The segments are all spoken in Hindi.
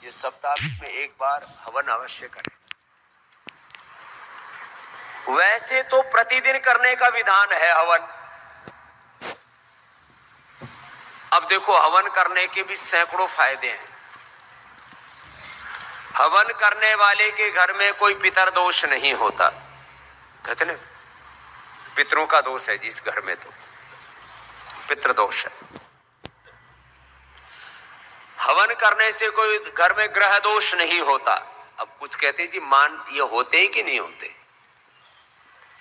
ये सप्ताह में एक बार हवन अवश्य करें। वैसे तो प्रतिदिन करने का विधान है हवन। अब देखो, हवन करने के भी सैकड़ों फायदे हैं। हवन करने वाले के घर में कोई पितर दोष नहीं होता। कहते ना, पितरों का दोष है जिस घर में, तो पितृ दोष है। हवन करने से कोई घर में ग्रह दोष नहीं होता। अब कुछ कहते हैं जी, मान ये होते हैं कि नहीं होते,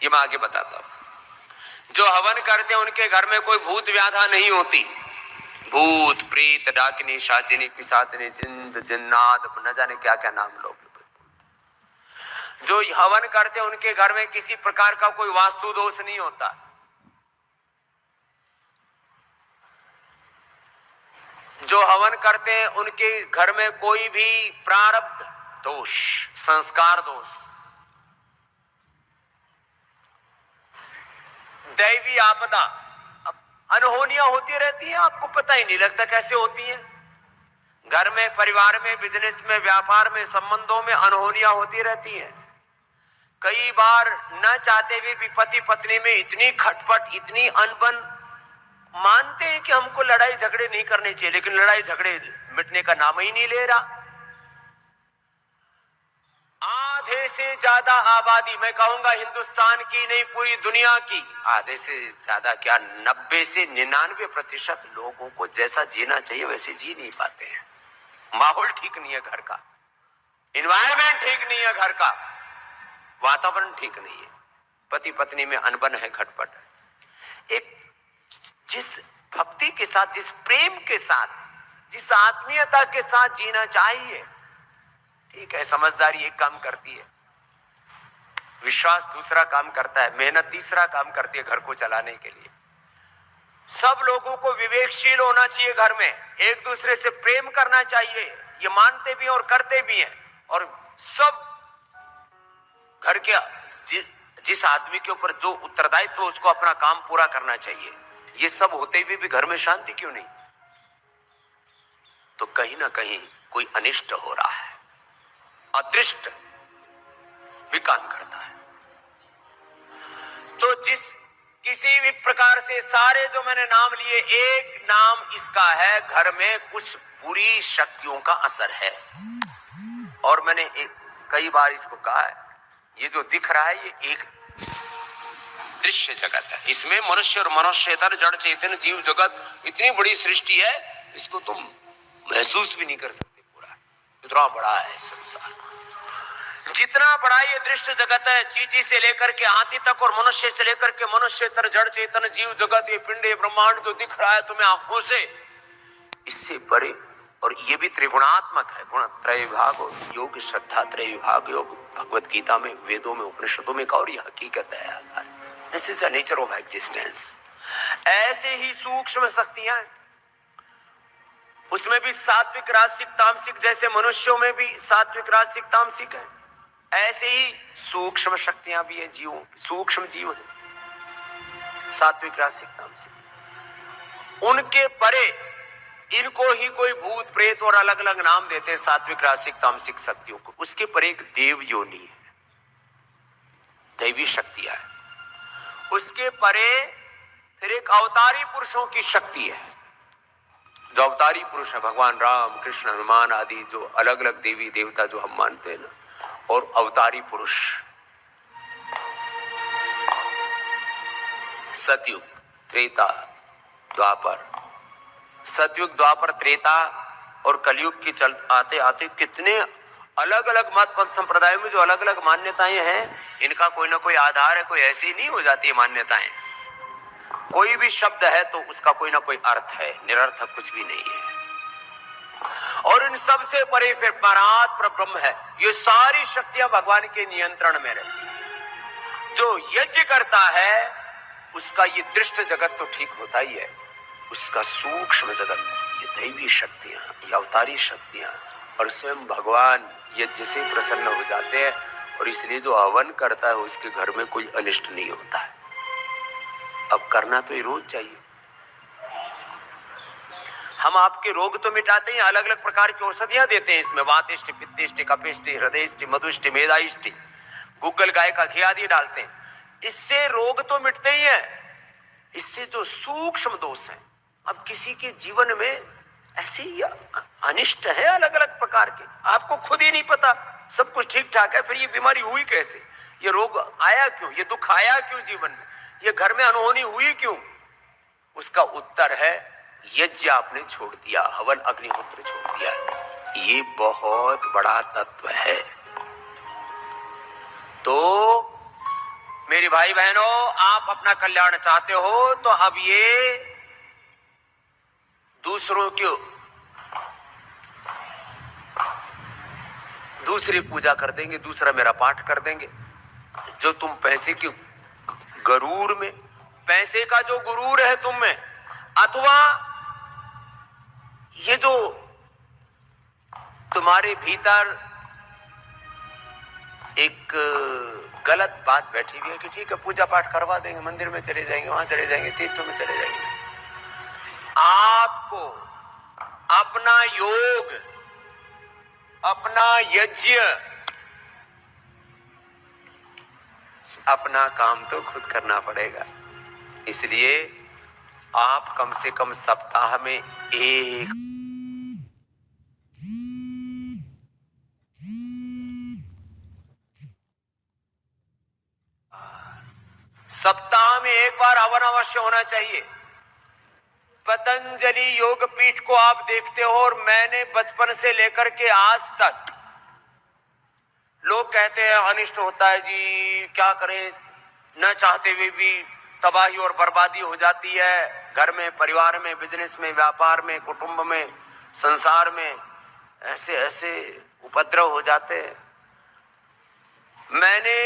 ये मैं आगे बताता हूं। जो हवन करते हैं उनके घर में कोई भूत व्याधा नहीं होती। भूत, प्रेत, डाकिनी, शाचिनी, पिशाचिनी, जिंद, जिन्नात, न जाने क्या क्या नाम लोग। जो हवन करते हैं उनके घर में किसी प्रकार का कोई वास्तु दोष नहीं होता। जो हवन करते हैं उनके घर में कोई भी प्रारब्ध दोष, संस्कार दोष, दैवी आपदा, अनहोनियां होती रहती हैं, आपको पता ही नहीं लगता कैसे होती हैं। घर में, परिवार में, बिजनेस में, व्यापार में, संबंधों में अनहोनियां होती रहती हैं। कई बार न चाहते हुए भी पति पत्नी में इतनी खटपट, इतनी अनबन। मानते हैं कि हमको लड़ाई झगड़े नहीं करने चाहिए, लेकिन लड़ाई झगड़े मिटने का नाम ही नहीं ले रहा। आधे से ज्यादा आबादी, मैं कहूंगा हिंदुस्तान की नहीं पूरी दुनिया की, आधे से ज्यादा क्या 90 से 99% लोगों को जैसा जीना चाहिए वैसे जी नहीं पाते हैं। माहौल ठीक नहीं है घर का, एनवायरमेंट ठीक नहीं है घर का, वातावरण ठीक नहीं है, पति पत्नी में अनबन है, खटपट है। एक जिस भक्ति के साथ, जिस प्रेम के साथ, जिस आत्मीयता के साथ जीना चाहिए, ठीक है, समझदारी एक काम करती है, विश्वास दूसरा काम करता है, मेहनत तीसरा काम करती है घर को चलाने के लिए। सब लोगों को विवेकशील होना चाहिए, घर में एक दूसरे से प्रेम करना चाहिए, ये मानते भी हैं और करते भी हैं। और सब घर के जिस आदमी के ऊपर जो उत्तरदायित्व है उसको अपना काम पूरा करना चाहिए। ये सब होते हुए भी घर में शांति क्यों नहीं? तो कहीं ना कहीं कोई अनिष्ट हो रहा है, अदृष्ट भी काम करता है। तो किसी भी प्रकार से सारे जो मैंने नाम लिए, एक नाम इसका है, घर में कुछ बुरी शक्तियों का असर है। और मैंने कई बार इसको कहा है, ये जो दिख रहा है ये एक दृश्य जगत है। इसमें मनुष्य और मनुष्यतर, जड़ चेतन, जीव जगत, इतनी बड़ी सृष्टि है, इसको तुम महसूस भी नहीं कर सकते। पूरा इतना बड़ा है संसार, जितना बड़ा ये दृश्य जगत है, चींटी से लेकर के हाथी तक और मनुष्य से लेकर के मनुष्यतर, जड़ चेतन, जीव जगत, ये पिंड, ये ब्रह्मांड जो दिख रहा है तुम्हें आंखों से, इससे परे। और ये भी त्रिगुणात्मक है, गुण त्रय विभाग, योग, श्रद्धा, त्रय विभाग योग, भगवत गीता में, वेदों में, उपनिषदों में, और ये हकीकत है। This is the nature of existence. ऐसे ही सूक्ष्म शक्तियां, उसमें भी सात्विक, राजसिक, तामसिक, जैसे मनुष्यों में भी सात्विक, राजसिक, तामसिक है, ऐसे ही सूक्ष्म शक्तियां भी है, जीवों, सूक्ष्म जीव है, सात्विक, राजसिक, तामसिक। उनके परे इनको ही कोई भूत प्रेत और अलग अलग नाम देते हैं, सात्विक, राजसिक, तामसिक शक्तियों को। उसके पर एक देव योनि है, दैवी शक्तियां है। उसके परे फिर एक अवतारी पुरुषों की शक्ति है। जो अवतारी पुरुष है, भगवान राम, कृष्ण, हनुमान आदि, जो अलग अलग देवी देवता जो हम मानते हैं ना, और अवतारी पुरुष, सतयुग, त्रेता, द्वापर, सतयुग, द्वापर, त्रेता और कलयुग की चल आते आते कितने अलग अलग मत संप्रदायों में जो अलग अलग मान्यताएं हैं, इनका कोई ना कोई आधार है, कोई ऐसी नहीं हो जाती है मान्यताएं। कोई भी शब्द है तो उसका कोई ना कोई अर्थ है, निरर्थक कुछ भी नहीं है। और इन सब से परे फिर परात्पर ब्रह्म है। ये सारी शक्तियां भगवान के नियंत्रण में रहती है। जो यज्ञ करता है उसका ये दृष्ट जगत तो ठीक होता ही है, उसका सूक्ष्म जगत, ये दैवी शक्तियां, ये अवतारी शक्तियां और स्वयं भगवान यज्ञ से प्रसन्न हो जाते हैं। और इसलिए जो हवन करता है उसके घर में कोई अनिष्ट नहीं होता है। अब करना तो ये रोज चाहिए। हम आपके रोग तो मिटाते हैं, अलग अलग प्रकार की औषधियां देते हैं इसमें, वातिष्ठ, पित्तिष्ठ, कपिष्ठ, हृदयष्ठ, मधुष्ठ, मेधाइष्ठ, गुग्गल गाय का घी आदि डालते हैं। इससे रोग तो मिटते ही है, इससे जो सूक्ष्म दोष है, अब किसी के जीवन में ऐसे ही अनिष्ट है अलग अलग प्रकार के, आपको खुद ही नहीं पता, सब कुछ ठीक ठाक है, फिर ये बीमारी हुई कैसे, ये रोग आया क्यों, ये दुख आया क्यों जीवन में, ये घर में अनहोनी हुई क्यों? उसका उत्तर है यज्ञ आपने छोड़ दिया, हवन अग्निहोत्र छोड़ दिया। ये बहुत बड़ा तत्व है। तो मेरे भाई बहनों, आप अपना कल्याण चाहते हो तो अब ये दूसरों की दूसरी पूजा कर देंगे, दूसरा मेरा पाठ कर देंगे, जो तुम पैसे की गरूर में, पैसे का जो गुरूर है तुम में, अथवा ये जो तुम्हारे भीतर एक गलत बात बैठी हुई है कि ठीक है पूजा पाठ करवा देंगे, मंदिर में चले जाएंगे, वहां चले जाएंगे, तीर्थों में चले जाएंगे। आपको अपना योग, अपना यज्ञ, अपना काम तो खुद करना पड़ेगा। इसलिए आप कम से कम सप्ताह में एक सप्ताह में एक बार हवन अवश्य होना चाहिए। पतंजलि योग पीठ को आप देखते हो, और मैंने बचपन से लेकर के आज तक, लोग कहते हैं अनिष्ट होता है जी, क्या करें, न चाहते हुए भी तबाही और बर्बादी हो जाती है, घर में, परिवार में, बिजनेस में, व्यापार में, कुटुंब में, संसार में ऐसे ऐसे उपद्रव हो जाते हैं। मैंने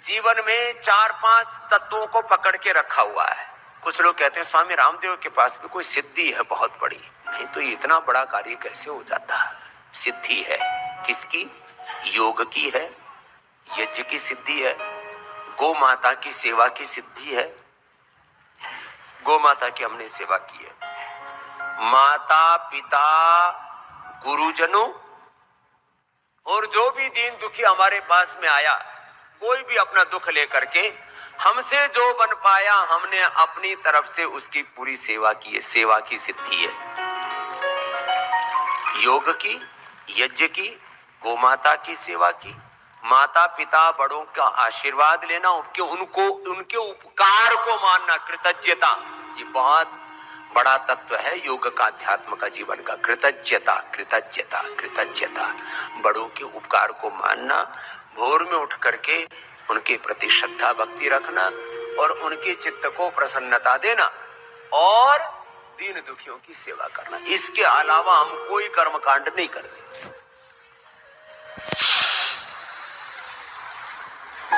जीवन में 4-5 तत्वों को पकड़ के रखा हुआ है। कुछ लोग कहते हैं स्वामी रामदेव के पास भी कोई सिद्धि है बहुत बड़ी, नहीं तो ये इतना बड़ा कार्य कैसे हो जाता है? सिद्धि है किसकी? योग की है, यज्ञ की सिद्धि है, गौ माता की सेवा की सिद्धि है। गौ माता की हमने सेवा की है, माता पिता गुरुजनों और जो भी दीन दुखी हमारे पास में आया, कोई भी अपना दुख लेकर के, हमसे जो बन पाया हमने अपनी तरफ से उसकी पूरी सेवा की है। सेवा की सिद्धि है, योग की, यज्ञ की, गोमाता की सेवा की, माता पिता बड़ों का आशीर्वाद लेना, उनके उपकार को मानना, कृतज्ञता, ये बहुत बड़ा तत्व है योग का, अध्यात्म का, जीवन का। कृतज्ञता, कृतज्ञता, कृतज्ञता, बड़ों के उपकार को मानना, भोर में उठ करके उनके प्रति श्रद्धा भक्ति रखना और उनके चित्त को प्रसन्नता देना और दीन दुखियों की सेवा करना। इसके अलावा हम कोई कर्मकांड नहीं करते।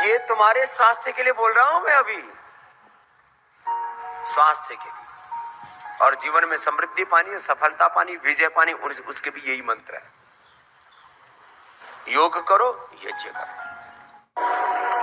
ये तुम्हारे स्वास्थ्य के लिए बोल रहा हूं मैं अभी, स्वास्थ्य के लिए, और जीवन में समृद्धि पानी, सफलता पानी, विजय पानी, उसके भी यही मंत्र है। योग करो, यज्ञ करो।